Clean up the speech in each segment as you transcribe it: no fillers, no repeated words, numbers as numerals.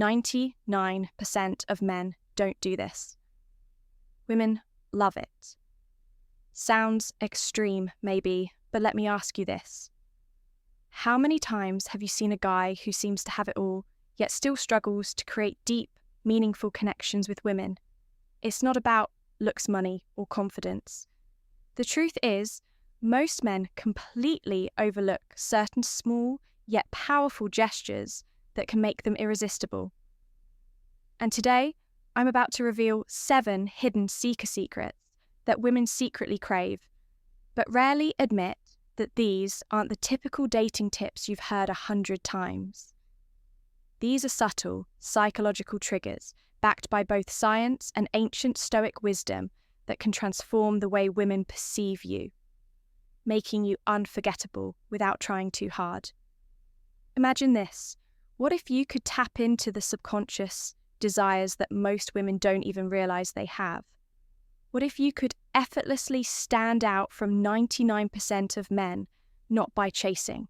99% of men don't do this. Women love it. Sounds extreme, maybe, but let me ask you this. How many times have you seen a guy who seems to have it all, yet still struggles to create deep, meaningful connections with women? It's not about looks, money, or confidence. The truth is, most men completely overlook certain small yet powerful gestures that can make them irresistible. And today, I'm about to reveal 7 hidden seeker secrets that women secretly crave, but rarely admit that these aren't the typical dating tips you've heard 100 times. These are subtle, psychological triggers backed by both science and ancient Stoic wisdom that can transform the way women perceive you, making you unforgettable without trying too hard. Imagine this. What if you could tap into the subconscious desires that most women don't even realize they have? What if you could effortlessly stand out from 99% of men, not by chasing,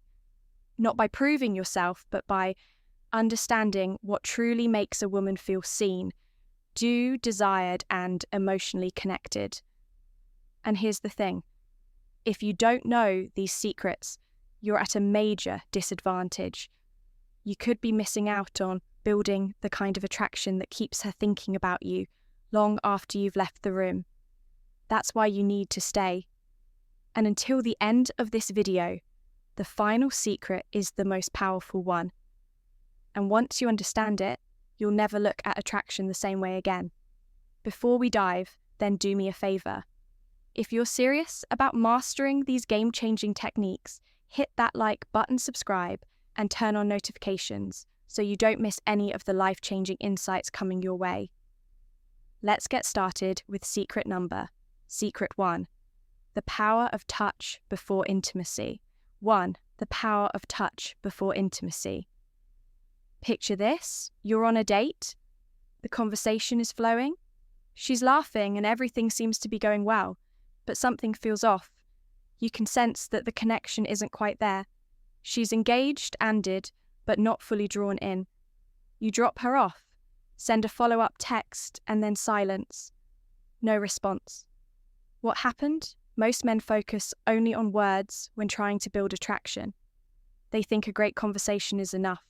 not by proving yourself, but by understanding what truly makes a woman feel seen, desired, and emotionally connected? And here's the thing. If you don't know these secrets, you're at a major disadvantage. You could be missing out on building the kind of attraction that keeps her thinking about you long after you've left the room. That's why you need to stay. And until the end of this video, the final secret is the most powerful one. And once you understand it, you'll never look at attraction the same way again. Before we dive, then do me a favor. If you're serious about mastering these game-changing techniques, hit that like button, subscribe, and turn on notifications so you don't miss any of the life-changing insights coming your way. Let's get started with secret 1. The power of touch before intimacy. 1. The power of touch before intimacy. Picture this. You're on a date. The conversation is flowing. She's laughing and everything seems to be going well, but something feels off. You can sense that the connection isn't quite there. She's engaged but not fully drawn in. You drop her off, send a follow-up text, and then silence. No response. What happened? Most men focus only on words when trying to build attraction. They think a great conversation is enough.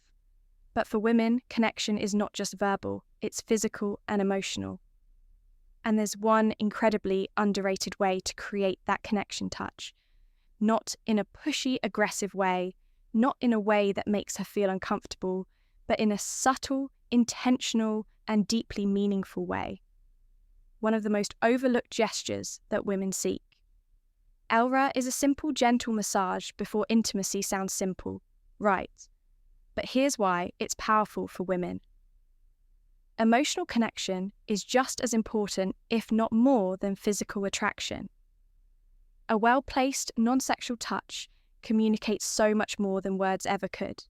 But for women, connection is not just verbal, it's physical and emotional. And there's one incredibly underrated way to create that connection touch. Not in a pushy, aggressive way, not in a way that makes her feel uncomfortable, but in a subtle, intentional, and deeply meaningful way. One of the most overlooked gestures that women seek. Elra is a simple, gentle massage before intimacy sounds simple, right? But here's why it's powerful for women. Emotional connection is just as important, if not more, than physical attraction. A well-placed, non-sexual touch communicates so much more than words ever could.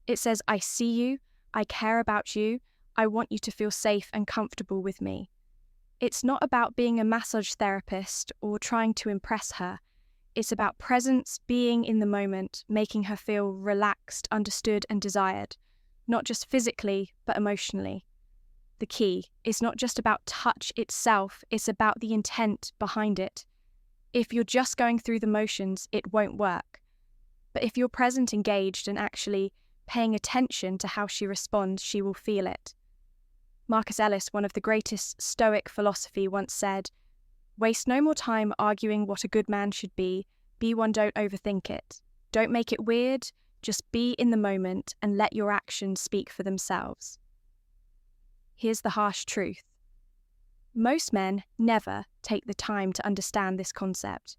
It says, I see you, I care about you, I want you to feel safe and comfortable with me. It's not about being a massage therapist or trying to impress her. It's about presence, being in the moment, making her feel relaxed, understood, and desired, not just physically, but emotionally. The key is not just about touch itself, it's about the intent behind it. If you're just going through the motions, it won't work. But if you're present, engaged, and actually paying attention to how she responds, she will feel it. Marcus Aurelius, one of the greatest Stoic philosophy, once said, "Waste no more time arguing what a good man should be one, don't overthink it. Don't make it weird, just be in the moment and let your actions speak for themselves." Here's the harsh truth. Most men never take the time to understand this concept.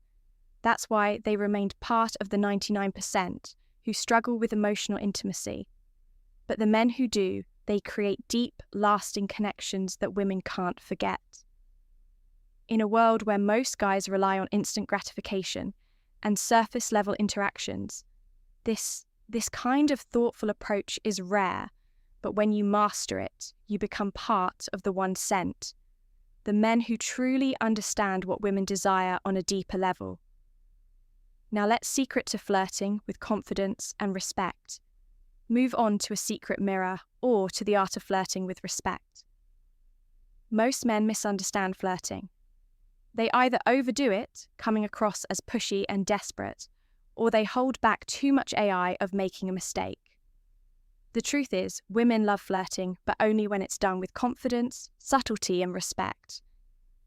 That's why they remained part of the 99% who struggle with emotional intimacy. But the men who do, they create deep, lasting connections that women can't forget. In a world where most guys rely on instant gratification and surface-level interactions, this kind of thoughtful approach is rare, but when you master it, you become part of the 1%, the men who truly understand what women desire on a deeper level. Now let's secret to flirting with confidence and respect. Move on to a secret mirror or to the art of flirting with respect. Most men misunderstand flirting. They either overdo it, coming across as pushy and desperate, or they hold back too much AI of making a mistake. The truth is, women love flirting, but only when it's done with confidence, subtlety, and respect.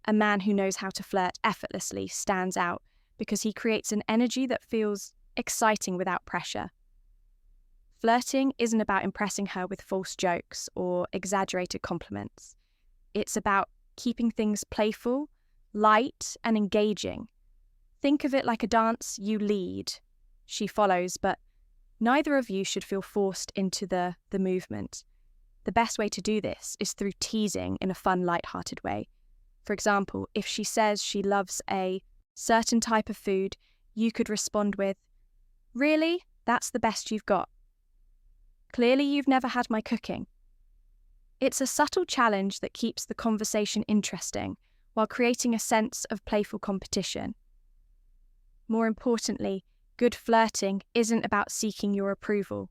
A man who knows how to flirt effortlessly stands out because he creates an energy that feels exciting without pressure. Flirting isn't about impressing her with false jokes or exaggerated compliments. It's about keeping things playful, light, and engaging. Think of it like a dance you lead. She follows, but neither of you should feel forced into the movement. The best way to do this is through teasing in a fun, light-hearted way. For example, if she says she loves a certain type of food, you could respond with, "Really? That's the best you've got. Clearly you've never had my cooking." It's a subtle challenge that keeps the conversation interesting while creating a sense of playful competition. More importantly, good flirting isn't about seeking your approval.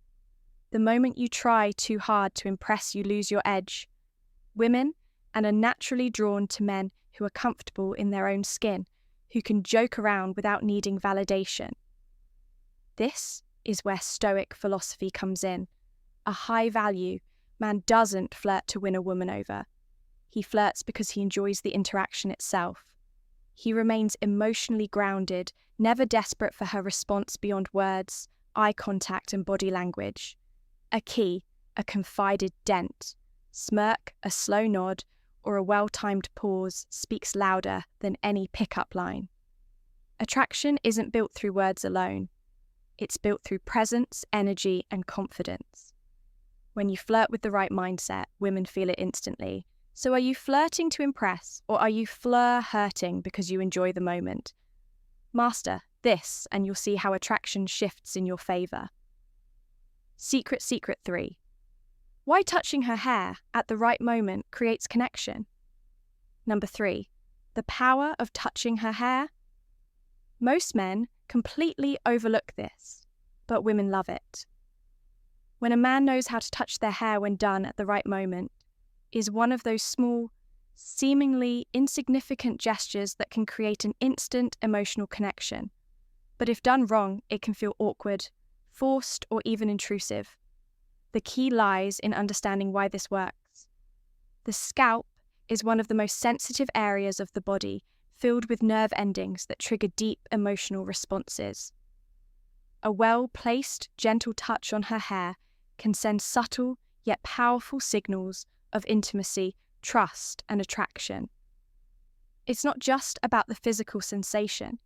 The moment you try too hard to impress, you lose your edge. Women are naturally drawn to men who are comfortable in their own skin, who can joke around without needing validation. This is where Stoic philosophy comes in. A high value man doesn't flirt to win a woman over. He flirts because he enjoys the interaction itself. He remains emotionally grounded, never desperate for her response beyond words, eye contact, and body language. A key, a confided dent, smirk, a slow nod, or a well-timed pause speaks louder than any pickup line. Attraction isn't built through words alone. It's built through presence, energy, and confidence. When you flirt with the right mindset, women feel it instantly. So are you flirting to impress, or are you fleur-hurting because you enjoy the moment? Master this, and you'll see how attraction shifts in your favour. Secret 3. Why touching her hair at the right moment creates connection. Number 3. The power of touching her hair. Most men completely overlook this, but women love it. When a man knows how to touch their hair when done at the right moment, is one of those small, seemingly insignificant gestures that can create an instant emotional connection. But if done wrong, it can feel awkward, forced, or even intrusive. The key lies in understanding why this works. The scalp is one of the most sensitive areas of the body, filled with nerve endings that trigger deep emotional responses. A well-placed, gentle touch on her hair can send subtle yet powerful signals of intimacy, trust, and attraction. It's not just about the physical sensation.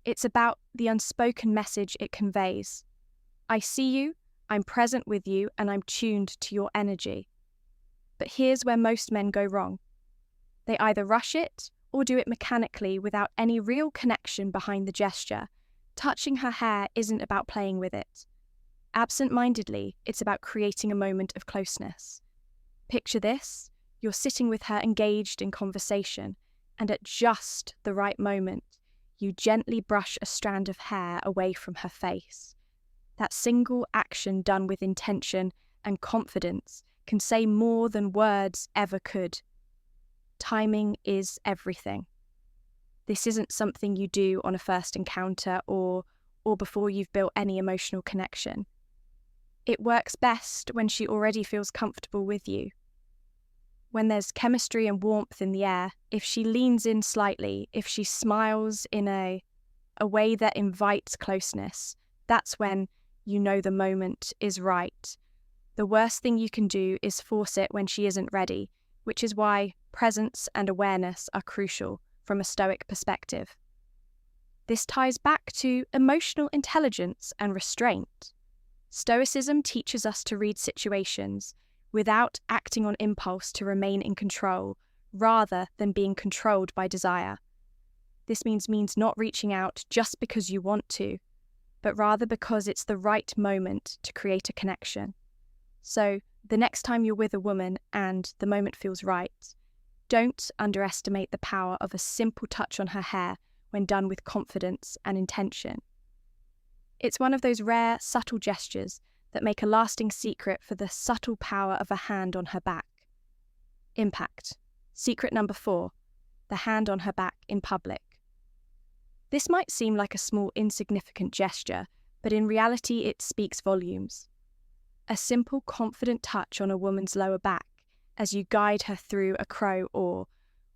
It's about the unspoken message it conveys. I see you, I'm present with you, and I'm tuned to your energy. But here's where most men go wrong. They either rush it or do it mechanically without any real connection behind the gesture. Touching her hair isn't about playing with it. Absent-mindedly, it's about creating a moment of closeness. Picture this, you're sitting with her engaged in conversation, and at just the right moment, you gently brush a strand of hair away from her face. That single action done with intention and confidence can say more than words ever could. Timing is everything. This isn't something you do on a first encounter or before you've built any emotional connection. It works best when she already feels comfortable with you. When there's chemistry and warmth in the air, if she leans in slightly, if she smiles in a way that invites closeness, that's when you know the moment is right. The worst thing you can do is force it when she isn't ready, which is why presence and awareness are crucial from a Stoic perspective. This ties back to emotional intelligence and restraint. Stoicism teaches us to read situations without acting on impulse to remain in control, rather than being controlled by desire. This means not reaching out just because you want to, but rather because it's the right moment to create a connection. So, the next time you're with a woman and the moment feels right, don't underestimate the power of a simple touch on her hair when done with confidence and intention. It's one of those rare, subtle gestures that make a lasting secret for the subtle power of a hand on her back. Impact. Secret number 4, the hand on her back in public. This might seem like a small, insignificant gesture, but in reality it speaks volumes. A simple, confident touch on a woman's lower back as you guide her through a crow or,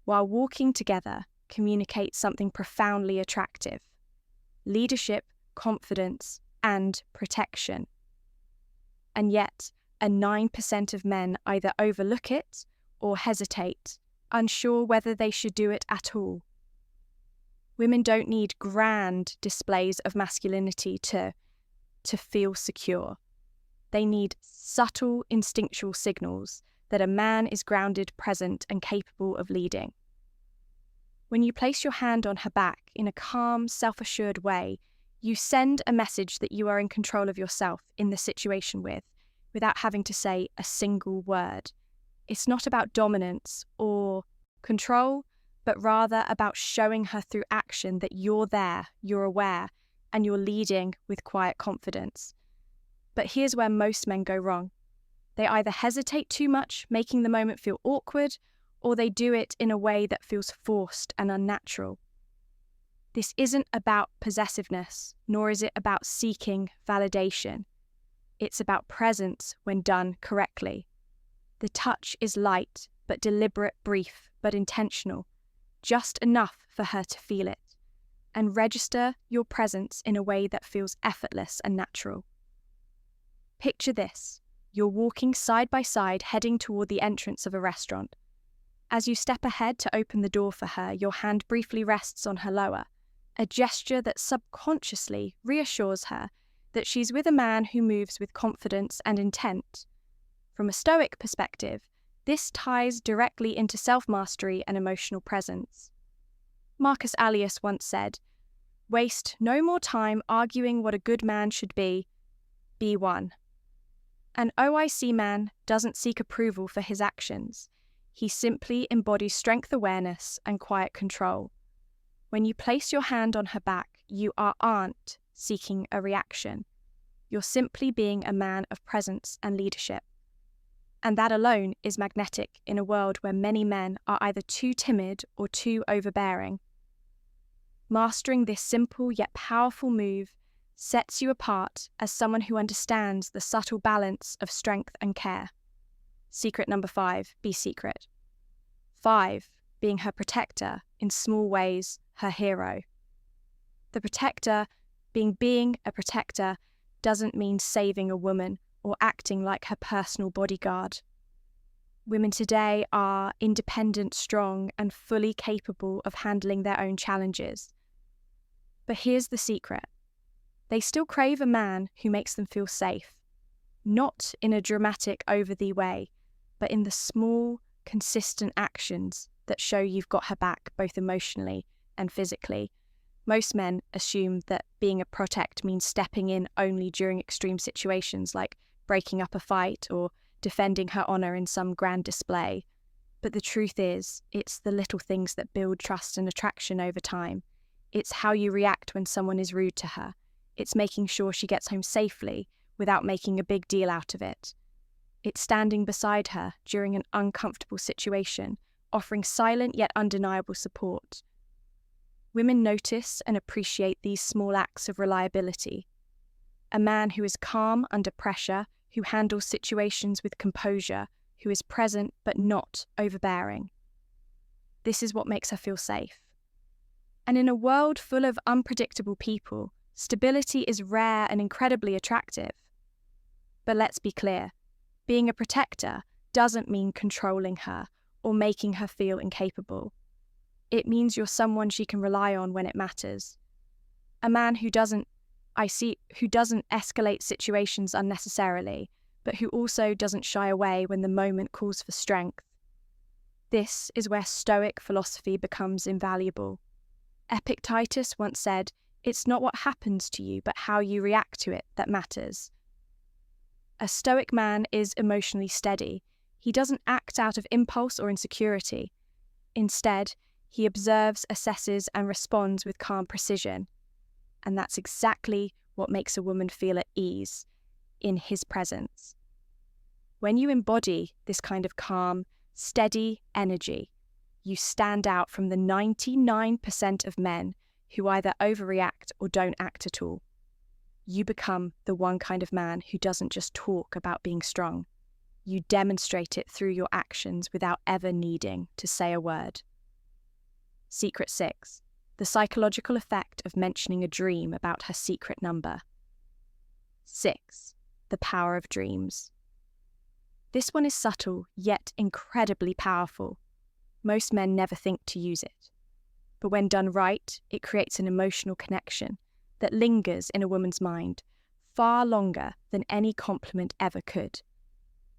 while walking together, communicates something profoundly attractive. Leadership, confidence, and protection. And yet, a 9% of men either overlook it or hesitate, unsure whether they should do it at all. Women don't need grand displays of masculinity to feel secure. They need subtle, instinctual signals that a man is grounded, present, and capable of leading. When you place your hand on her back in a calm, self-assured way, you send a message that you are in control of yourself in the situation without having to say a single word. It's not about dominance or control, but rather about showing her through action that you're there, you're aware, and you're leading with quiet confidence. But here's where most men go wrong. They either hesitate too much, making the moment feel awkward, or they do it in a way that feels forced and unnatural. This isn't about possessiveness, nor is it about seeking validation. It's about presence when done correctly. The touch is light, but deliberate, brief, but intentional, just enough for her to feel it, and register your presence in a way that feels effortless and natural. Picture this. You're walking side by side, heading toward the entrance of a restaurant. As you step ahead to open the door for her, your hand briefly rests on her lower, a gesture that subconsciously reassures her that she's with a man who moves with confidence and intent. From a Stoic perspective, this ties directly into self-mastery and emotional presence. Marcus Aurelius once said, "Waste no more time arguing what a good man should be one." An OIC man doesn't seek approval for his actions. He simply embodies strength awareness and quiet control. When you place your hand on her back, you aren't seeking a reaction. You're simply being a man of presence and leadership. And that alone is magnetic in a world where many men are either too timid or too overbearing. Mastering this simple yet powerful move sets you apart as someone who understands the subtle balance of strength and care. Secret number 5, be secret. 5, being her protector, in small ways, her hero. The protector, being a protector, doesn't mean saving a woman or acting like her personal bodyguard. Women today are independent, strong, and fully capable of handling their own challenges. But here's the secret. They still crave a man who makes them feel safe, not in a dramatic, over-the way, but in the small, consistent actions that show you've got her back both emotionally and physically. Most men assume that being a protect means stepping in only during extreme situations like breaking up a fight or defending her honour in some grand display. But the truth is, it's the little things that build trust and attraction over time. It's how you react when someone is rude to her. It's making sure she gets home safely without making a big deal out of it. It's standing beside her during an uncomfortable situation, offering silent yet undeniable support. Women notice and appreciate these small acts of reliability. A man who is calm under pressure, who handles situations with composure, who is present but not overbearing. This is what makes her feel safe. And in a world full of unpredictable people, stability is rare and incredibly attractive. But let's be clear, being a protector doesn't mean controlling her or making her feel incapable. It means you're someone she can rely on when it matters. A man who doesn't escalate situations unnecessarily, but who also doesn't shy away when the moment calls for strength. This is where Stoic philosophy becomes invaluable. Epictetus once said, "It's not what happens to you, but how you react to it that matters." A Stoic man is emotionally steady. He doesn't act out of impulse or insecurity. Instead, he observes, assesses, and responds with calm precision. And that's exactly what makes a woman feel at ease. in his presence. When you embody this kind of calm, steady energy, you stand out from the 99% of men who either overreact or don't act at all. You become the one kind of man who doesn't just talk about being strong. You demonstrate it through your actions without ever needing to say a word. Secret 6. The psychological effect of mentioning a dream about her secret number. 6. The power of dreams. This one is subtle, yet incredibly powerful. Most men never think to use it. But when done right, it creates an emotional connection that lingers in a woman's mind far longer than any compliment ever could.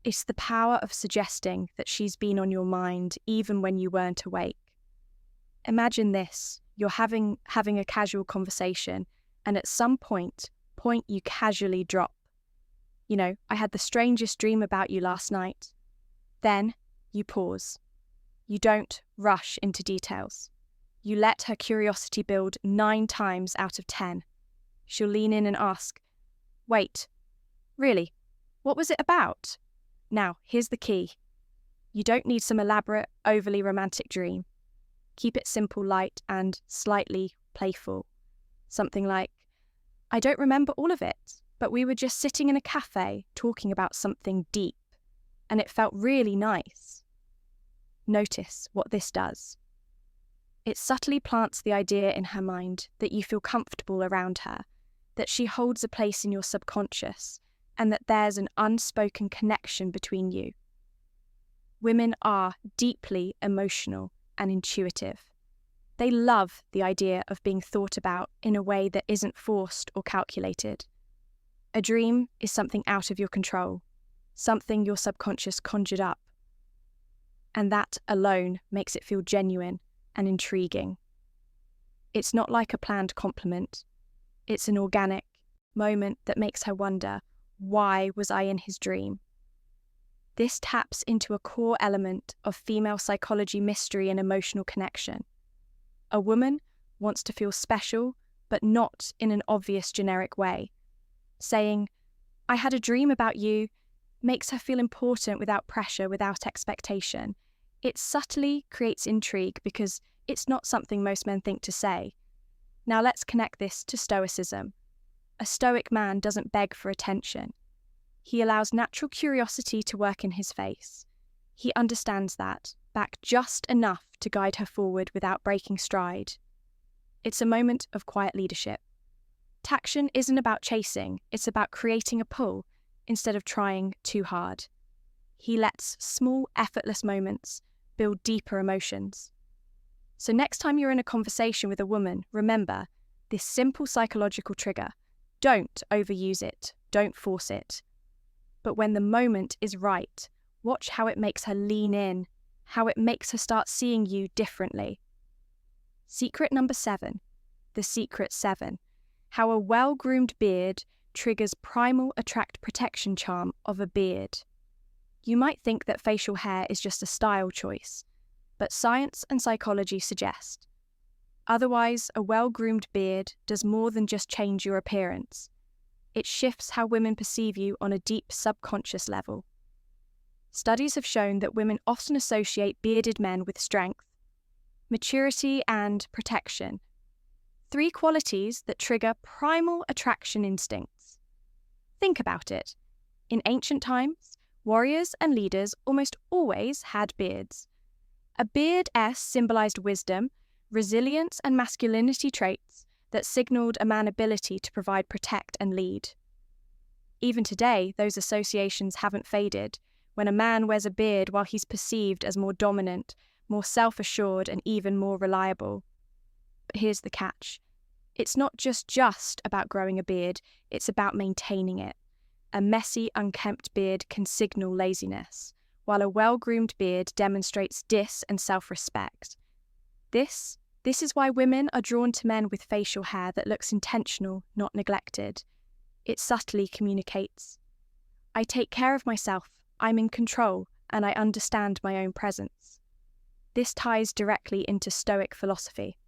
It's the power of suggesting that she's been on your mind even when you weren't awake. Imagine this, you're having a casual conversation, and at some point you casually drop. I had the strangest dream about you last night. Then you pause. You don't rush into details. You let her curiosity build 9 times out of 10. She'll lean in and ask, "Wait, really? What was it about?" Now, here's the key. You don't need some elaborate, overly romantic dream. Keep it simple, light, and slightly playful. Something like, "I don't remember all of it, but we were just sitting in a cafe talking about something deep, and it felt really nice." Notice what this does. It subtly plants the idea in her mind that you feel comfortable around her, that she holds a place in your subconscious, and that there's an unspoken connection between you. Women are deeply emotional and intuitive. They love the idea of being thought about in a way that isn't forced or calculated. A dream is something out of your control, something your subconscious conjured up. And that alone makes it feel genuine and intriguing. It's not like a planned compliment. It's an organic moment that makes her wonder, why was I in his dream? This taps into a core element of female psychology mystery and emotional connection. A woman wants to feel special, but not in an obvious generic way. Saying, "I had a dream about you," makes her feel important without pressure, without expectation. It subtly creates intrigue because it's not something most men think to say. Now let's connect this to Stoicism. A Stoic man doesn't beg for attention. He allows natural curiosity to work in his face. He understands that, back just enough to guide her forward without breaking stride. It's a moment of quiet leadership. Taction isn't about chasing, it's about creating a pull instead of trying too hard. He lets small, effortless moments build deeper emotions. So next time you're in a conversation with a woman, remember this simple psychological trigger. Don't overuse it, don't force it. But when the moment is right, watch how it makes her lean in, how it makes her start seeing you differently. Secret number 7, the secret 7, how a well-groomed beard triggers primal attract protection charm of a beard. You might think that facial hair is just a style choice, but science and psychology suggest. Otherwise, a well-groomed beard does more than just change your appearance. It shifts how women perceive you on a deep subconscious level. Studies have shown that women often associate bearded men with strength, maturity, and protection. 3 qualities that trigger primal attraction instincts. Think about it. In ancient times, warriors and leaders almost always had beards. A beard symbolized wisdom, resilience, and masculinity traits that signaled a man's ability to provide, protect, and lead. Even today, those associations haven't faded when a man wears a beard while he's perceived as more dominant, more self-assured, and even more reliable. But here's the catch. It's not just about growing a beard, it's about maintaining it. A messy, unkempt beard can signal laziness, while a well-groomed beard demonstrates and self-respect. This is why women are drawn to men with facial hair that looks intentional, not neglected. It subtly communicates, "I take care of myself, I'm in control, and I understand my own presence." This ties directly into Stoic philosophy.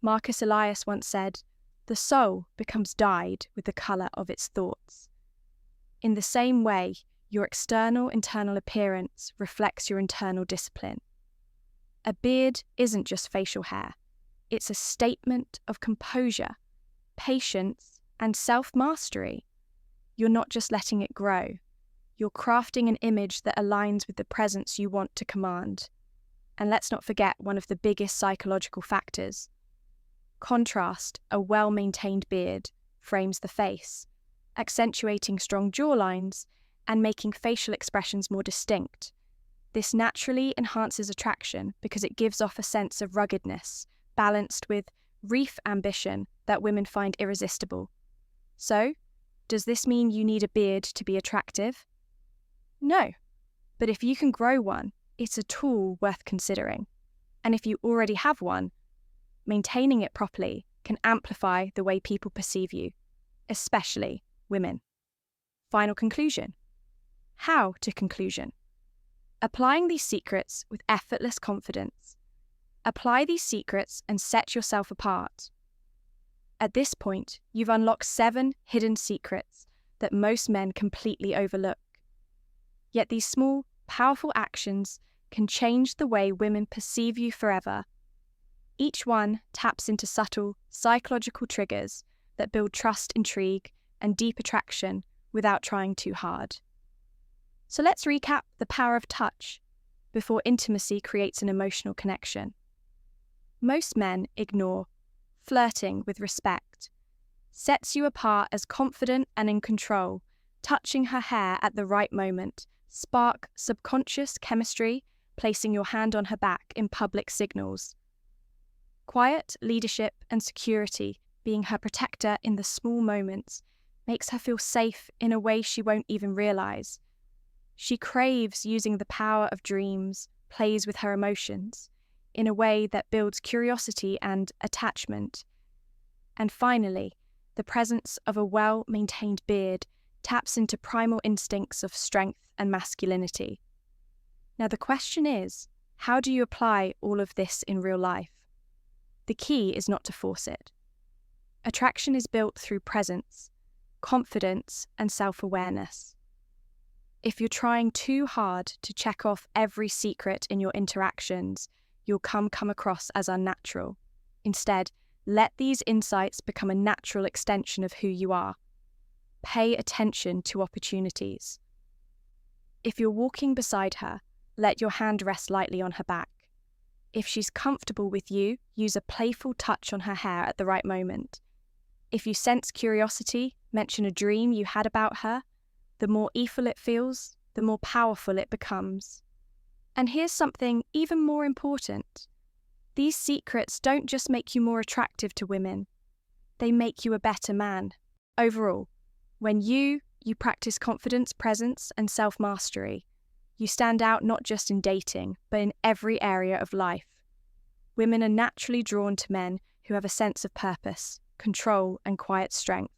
Marcus Aurelius once said, "The soul becomes dyed with the colour of its thoughts." In the same way, your external internal appearance reflects your internal discipline. A beard isn't just facial hair. It's a statement of composure, patience, and self-mastery. You're not just letting it grow. You're crafting an image that aligns with the presence you want to command. And let's not forget one of the biggest psychological factors. Contrast, a well-maintained beard, frames the face, accentuating strong jawlines and making facial expressions more distinct. This naturally enhances attraction because it gives off a sense of ruggedness, balanced with reef ambition that women find irresistible. So, does this mean you need a beard to be attractive? No, but if you can grow one, it's a tool worth considering. And if you already have one, maintaining it properly can amplify the way people perceive you, especially women. Final conclusion. How to conclusion. Applying these secrets with effortless confidence. Apply these secrets and set yourself apart. At this point, you've unlocked 7 hidden secrets that most men completely overlook. Yet these small, powerful actions can change the way women perceive you forever. Each one taps into subtle, psychological triggers that build trust, intrigue, and deep attraction without trying too hard. So let's recap the power of touch before intimacy creates an emotional connection. Most men ignore flirting with respect. Sets you apart as confident and in control. Touching her hair at the right moment. Spark subconscious chemistry, placing your hand on her back in public signals. Quiet leadership and security, being her protector in the small moments, makes her feel safe in a way she won't even realize. She craves using the power of dreams, plays with her emotions, in a way that builds curiosity and attachment. And finally, the presence of a well-maintained beard taps into primal instincts of strength and masculinity. Now the question is, how do you apply all of this in real life? The key is not to force it. Attraction is built through presence, confidence, and self-awareness. If you're trying too hard to check off every secret in your interactions, you'll come across as unnatural. Instead, let these insights become a natural extension of who you are. Pay attention to opportunities. If you're walking beside her, let your hand rest lightly on her back. If she's comfortable with you, use a playful touch on her hair at the right moment. If you sense curiosity, mention a dream you had about her. The more eager it feels, the more powerful it becomes. And here's something even more important. These secrets don't just make you more attractive to women. They make you a better man. Overall, when you practice confidence, presence, and self-mastery, you stand out not just in dating, but in every area of life. Women are naturally drawn to men who have a sense of purpose, control, and quiet strength.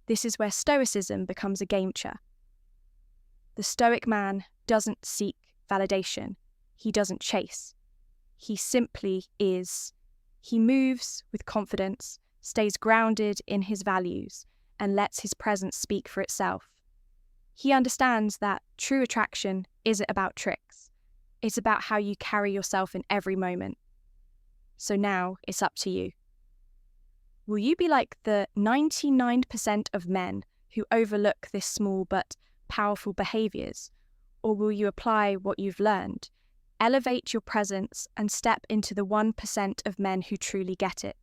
This is where Stoicism becomes a game changer. The Stoic man doesn't seek validation. He doesn't chase. He simply is. He moves with confidence, stays grounded in his values, and lets his presence speak for itself. He understands that true attraction isn't about tricks. It's about how you carry yourself in every moment. So now it's up to you. Will you be like the 99% of men who overlook this small but powerful behaviors? Or will you apply what you've learned, elevate your presence, and step into the 1% of men who truly get it?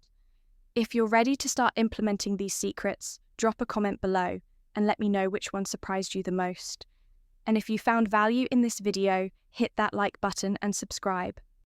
If you're ready to start implementing these secrets, drop a comment below and let me know which one surprised you the most. And if you found value in this video, hit that like button and subscribe.